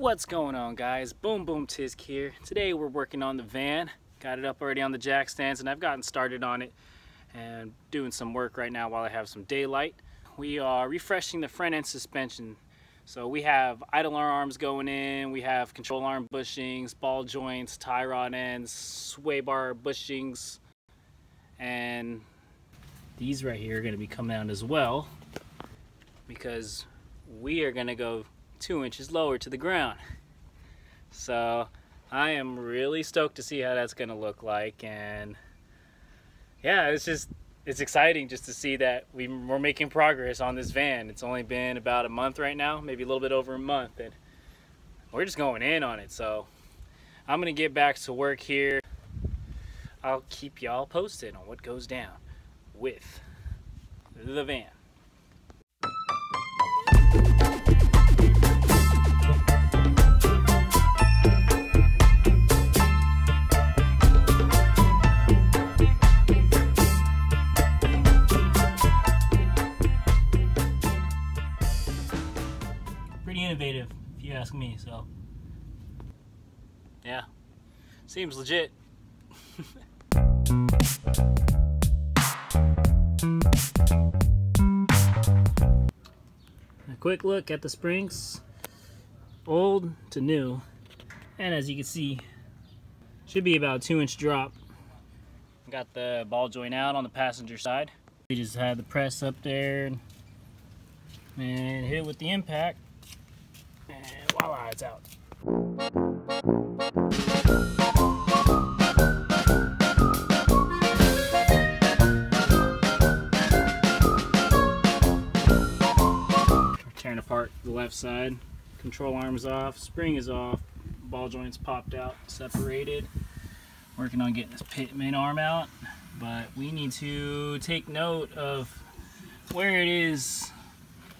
What's going on, guys? Boom Boom Tisk here. Today we're working on the van. Got it up already on the jack stands and I've gotten started on it and doing some work right now while I have some daylight. We are refreshing the front end suspension. So we have idler arms going in, we have control arm bushings, ball joints, tie rod ends, sway bar bushings, and these right here are going to be coming out as well because we are going to go 2 inches lower to the ground. So I am really stoked to see how that's going to look like, and yeah, it's exciting just to see that we're making progress on this van. It's only been about a month right now, maybe a little bit over a month, and we're just going in on it. So I'm gonna get back to work here. I'll keep y'all posted on what goes down with the van. Innovative, if you ask me. So yeah, seems legit. A quick look at the springs, old to new, and as you can see, should be about a 2-inch drop. Got the ball joint out on the passenger side. We just had the press up there and hit it with the impact. And voila, it's out. Tearing apart the left side. Control arms off, spring is off, ball joints popped out, separated. Working on getting this Pitman arm out, but we need to take note of where it is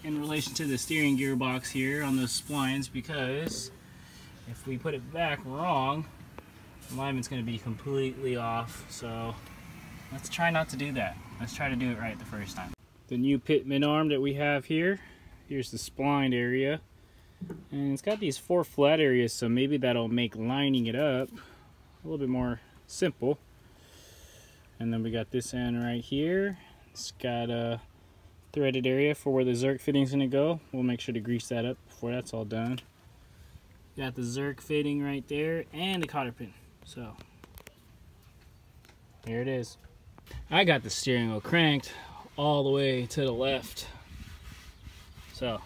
in relation to the steering gearbox here on those splines, because if we put it back wrong, the alignment's going to be completely off. So let's try not to do that. Let's try to do it right the first time. The new Pitman arm that we have here, here's the spline area, and it's got these 4 flat areas, so maybe that'll make lining it up a little bit more simple. And then we got this end right here. It's got a threaded area for where the Zerk fitting's gonna go. We'll make sure to grease that up before that's all done. Got the Zerk fitting right there and the cotter pin. So here it is. I got the steering wheel cranked all the way to the left. So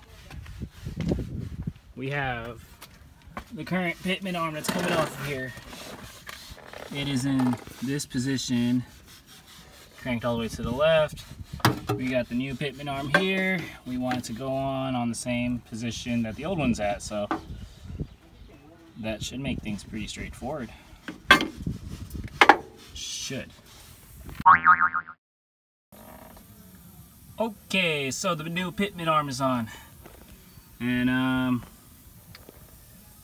we have the current Pitman arm that's coming off of here. It is in this position, cranked all the way to the left. We got the new Pitman arm here. We want it to go on the same position that the old one's at, so that should make things pretty straightforward. Should. Okay, so the new Pitman arm is on. And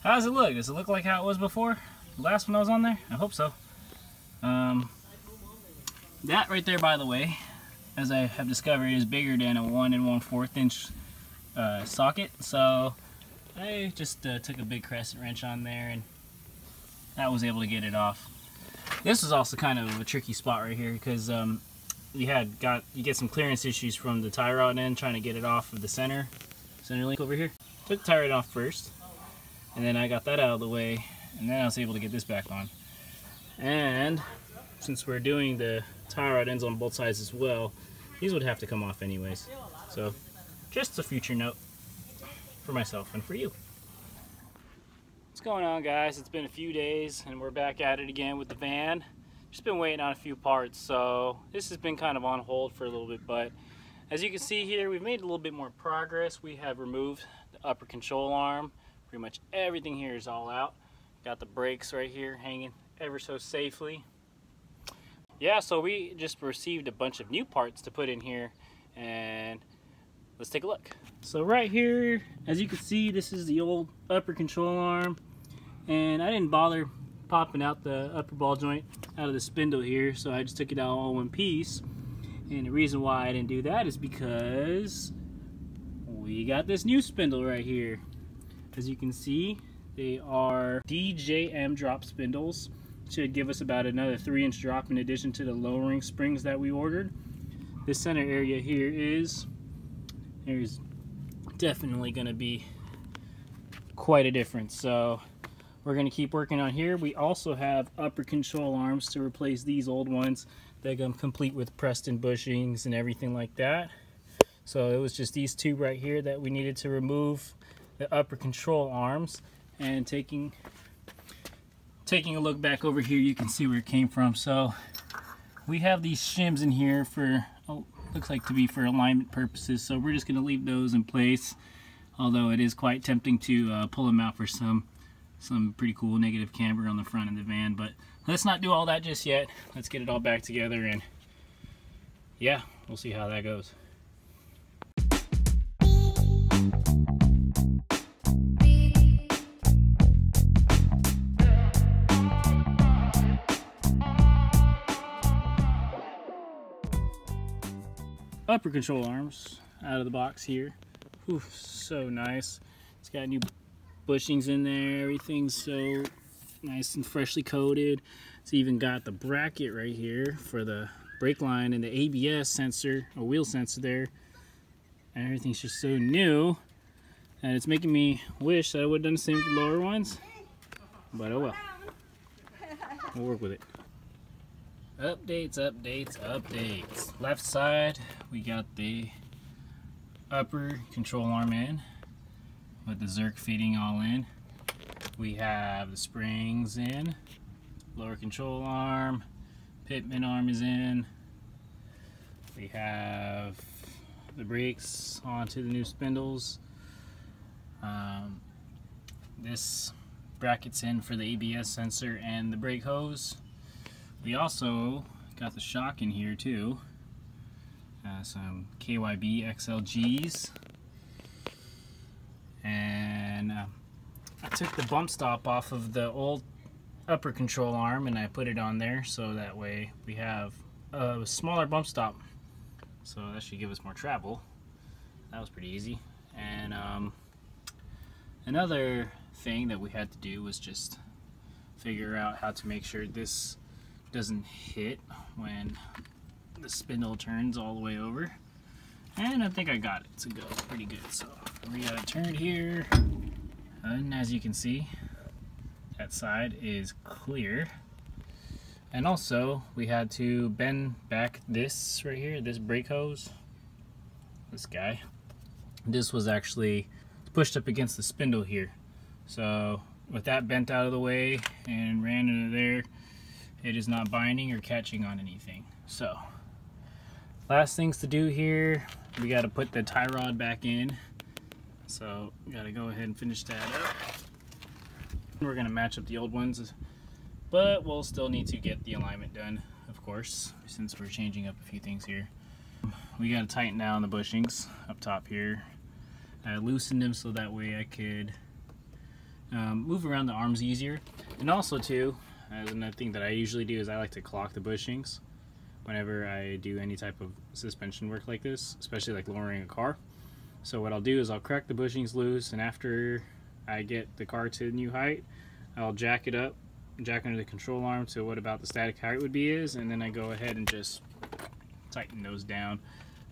how does it look? Does it look like how it was before? The last one I was on there? I hope so. That right there, by the way, as I have discovered, is bigger than a 1 1/4 inch socket. So I just took a big crescent wrench on there and I was able to get it off. This was also kind of a tricky spot right here because you get some clearance issues from the tie rod end trying to get it off of the center link over here. Took the tie rod off first, and then I got that out of the way, and then I was able to get this back on. And since we're doing the tie rod ends on both sides as well, these would have to come off anyways. So just a future note for myself and for you. What's going on, guys? It's been a few days and we're back at it again with the van. Just been waiting on a few parts, so this has been kind of on hold for a little bit, but as you can see here, we've made a little bit more progress. We have removed the upper control arm. Pretty much everything here is all out. Got the brakes right here hanging ever so safely. Yeah, so we just received a bunch of new parts to put in here, and let's take a look. So right here, as you can see, this is the old upper control arm, and I didn't bother popping out the upper ball joint out of the spindle here, so I just took it out all in one piece. And the reason why I didn't do that is because we got this new spindle right here. As you can see, They are DJM Drop Spindles. Should give us about another 3-inch drop in addition to the lowering springs that we ordered. This center area here is, there's definitely going to be quite a difference. So we're going to keep working on here. We also have upper control arms to replace these old ones that come complete with Preston bushings and everything like that. So it was just these two right here that we needed to remove the upper control arms. And taking a look back over here, you can see where it came from. So we have these shims in here for, looks like to be for alignment purposes. So we're just going to leave those in place. Although it is quite tempting to pull them out for some pretty cool negative camber on the front of the van. But let's not do all that just yet. Let's get it all back together, and yeah, we'll see how that goes. Upper control arms out of the box here. Ooh, so nice. It's got new bushings in there. Everything's so nice and freshly coated. It's even got the bracket right here for the brake line and the ABS sensor, a wheel sensor there. And everything's just so new. And it's making me wish that I would have done the same with the lower ones. But oh well. We'll work with it. Updates, updates, updates. Left side, we got the upper control arm in with the Zerk fitting all in. We have the springs in, lower control arm, Pitman arm is in. We have the brakes onto the new spindles. This bracket's in for the ABS sensor and the brake hose. We also got the shock in here too. Some KYB EXCEL-Gs. And I took the bump stop off of the old upper control arm and I put it on there so that way we have a smaller bump stop. So that should give us more travel. That was pretty easy. And another thing that we had to do was just figure out how to make sure this doesn't hit when the spindle turns all the way over, and I think I got it to go pretty good. So we got it turned here, and as you can see, that side is clear. And also we had to bend back this right here, this brake hose, this guy. This was actually pushed up against the spindle here, so with that bent out of the way and ran into there, it is not binding or catching on anything. So last things to do here, we got to put the tie rod back in. So we got to go ahead and finish that up. We're going to match up the old ones, but we'll still need to get the alignment done, of course, since we're changing up a few things here. We got to tighten down the bushings up top here. I loosened them so that way I could move around the arms easier. And also too, another thing that I usually do is I like to clock the bushings whenever I do any type of suspension work like this, especially like lowering a car. So what I'll do is I'll crack the bushings loose, and after I get the car to a new height, I'll jack it up, jack under the control arm to what about the static height would be and then I go ahead and just tighten those down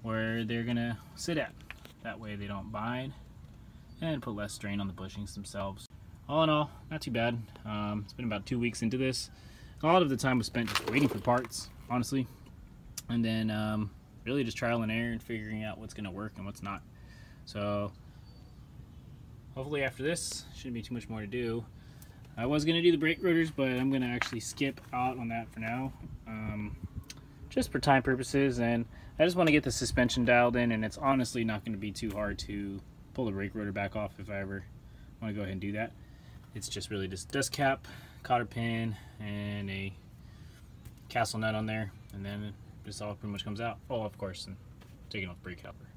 where they're gonna sit at. That way they don't bind and put less strain on the bushings themselves. All in all, not too bad. It's been about 2 weeks into this. A lot of the time was spent just waiting for parts, honestly, and then really just trial and error and figuring out what's going to work and what's not. So hopefully after this, shouldn't be too much more to do. I was going to do the brake rotors, but I'm going to actually skip out on that for now, just for time purposes, and I just want to get the suspension dialed in, and it's honestly not going to be too hard to pull the brake rotor back off if I ever want to go ahead and do that. It's just really just dust cap, cotter pin, and a castle nut on there, and then this all pretty much comes out. Oh, of course, and taking off brake caliper.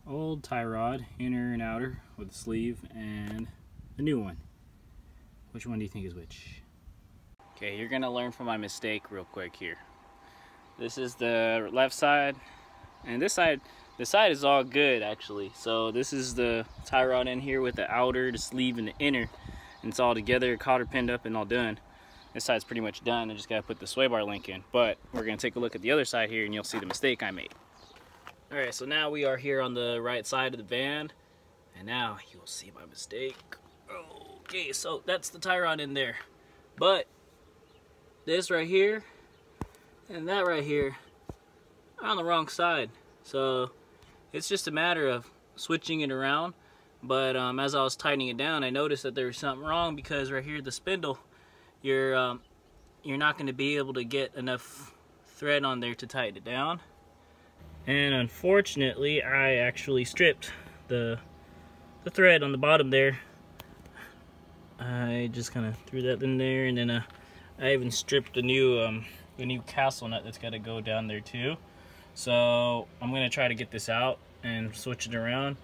Old tie rod, inner and outer, with a sleeve, and the new one. Which one do you think is which? Okay, you're gonna learn from my mistake real quick here. This is the left side, and this side the side is all good actually. So this is the tie rod in here with the outer, the sleeve, and the inner. And it's all together, cotter pinned up and all done. This side's pretty much done. I just gotta put the sway bar link in. But we're gonna take a look at the other side here and you'll see the mistake I made. Alright, so now we are here on the right side of the van. And now you'll see my mistake. Okay, so that's the tie rod in there. But this right here and that right here are on the wrong side. So it's just a matter of switching it around. But as I was tightening it down, I noticed that there was something wrong, because right here the spindle, you're not going to be able to get enough thread on there to tighten it down. And unfortunately, I actually stripped the thread on the bottom there. I just kind of threw that in there, and then I even stripped the new castle nut that's got to go down there too. So I'm gonna try to get this out and switch it around.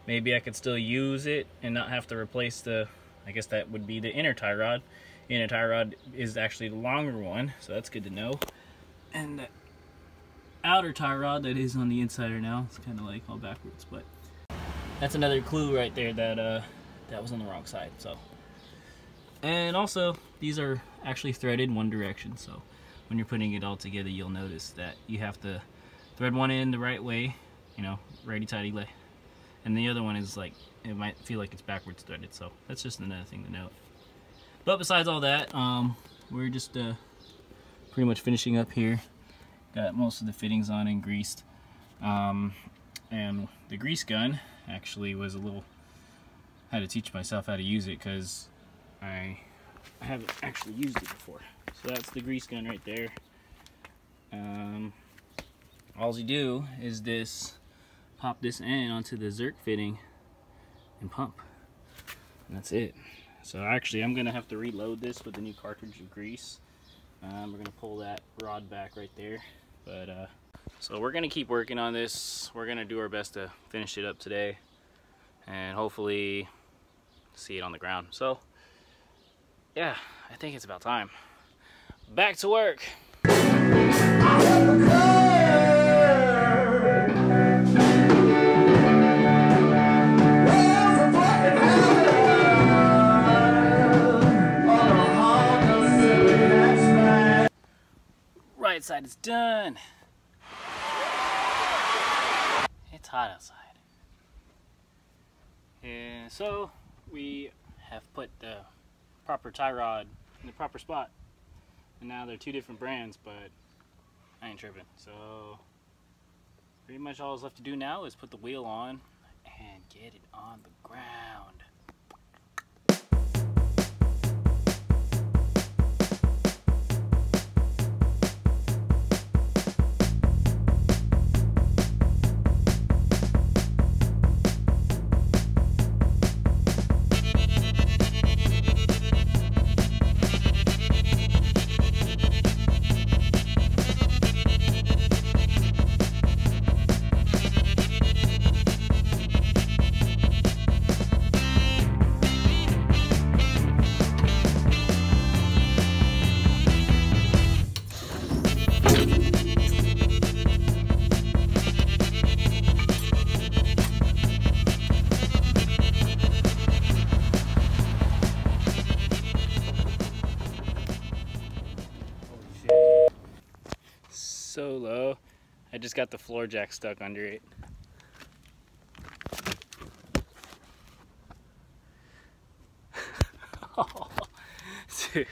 Maybe I could still use it and not have to replace the, I guess that would be the inner tie rod. The inner tie rod is actually the longer one, so that's good to know. And the outer tie rod that is on the insider now, it's kind of like all backwards, but that's another clue right there that that was on the wrong side. So, and also these are actually threaded one direction, so when you're putting it all together, you'll notice that you have to thread one end the right way, you know, righty-tighty, and the other one is like, it might feel like it's backwards threaded, so that's just another thing to note. But besides all that, we're just pretty much finishing up here. Got most of the fittings on and greased. And the grease gun actually was a little, I had to teach myself how to use it because I haven't actually used it before. So that's the grease gun right there. All you do is pop this end onto the Zerk fitting and pump, and that's it. So actually I'm gonna have to reload this with the new cartridge of grease. We're gonna pull that rod back right there, but so we're gonna keep working on this. We're gonna do our best to finish it up today and hopefully see it on the ground. So yeah, I think it's about time. Back to work. Right side is done. It's hot outside. And so we have put the proper tie rod in the proper spot. And now they're two different brands, but I ain't tripping. So pretty much all that's left to do now is put the wheel on and get it on the ground. So low, I just got the floor jack stuck under it. Oh, dude.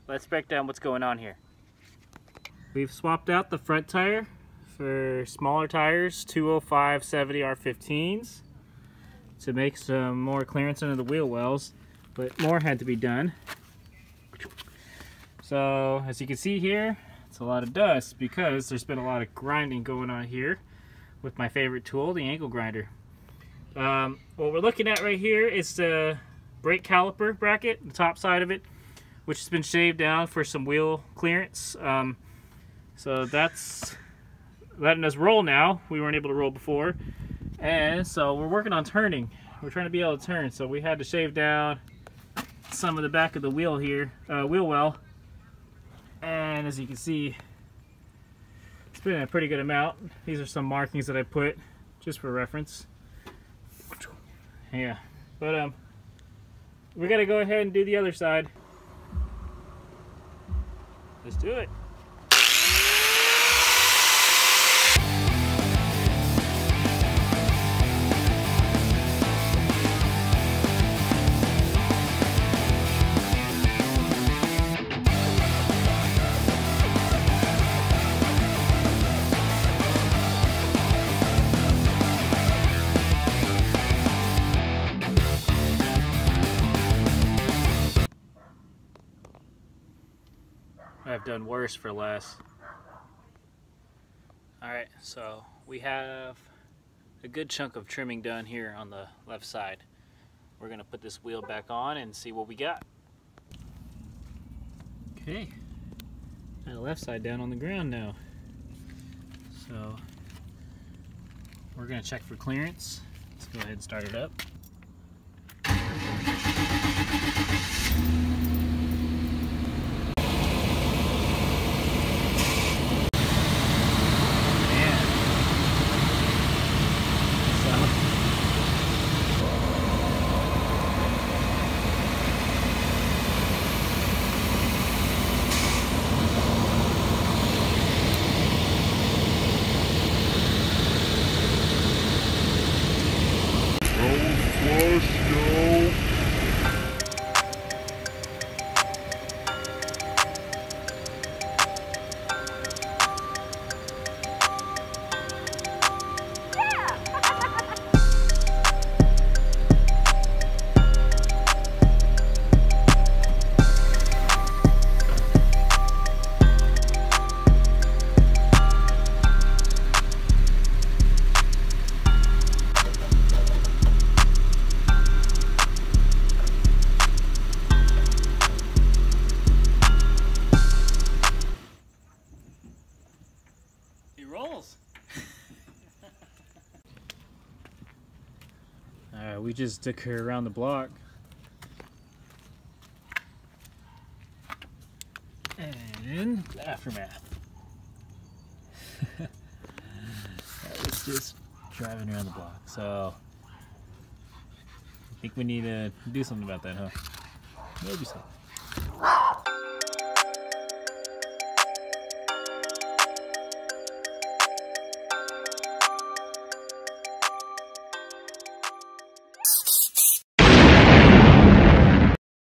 Let's break down what's going on here. We've swapped out the front tire for smaller tires, 205/70 R15s, to make some more clearance under the wheel wells, but more had to be done. So as you can see here, it's a lot of dust because there's been a lot of grinding going on here with my favorite tool, the angle grinder. What we're looking at right here is the brake caliper bracket, the top side of it, which has been shaved down for some wheel clearance. So that's letting us roll now. We weren't able to roll before. And so we're working on turning. We're trying to be able to turn. So we had to shave down some of the back of the wheel here, wheel well. And as you can see, it's been a pretty good amount. These are some markings that I put just for reference. Yeah, but we gotta go ahead and do the other side. Let's do it. I've done worse for less. Alright, so we have a good chunk of trimming done here on the left side. We're going to put this wheel back on and see what we got. Okay, got the left side down on the ground now. So we're going to check for clearance. Let's go ahead and start it up. We just took her around the block. And the aftermath. That was just driving around the block. So I think we need to do something about that, huh? Maybe so.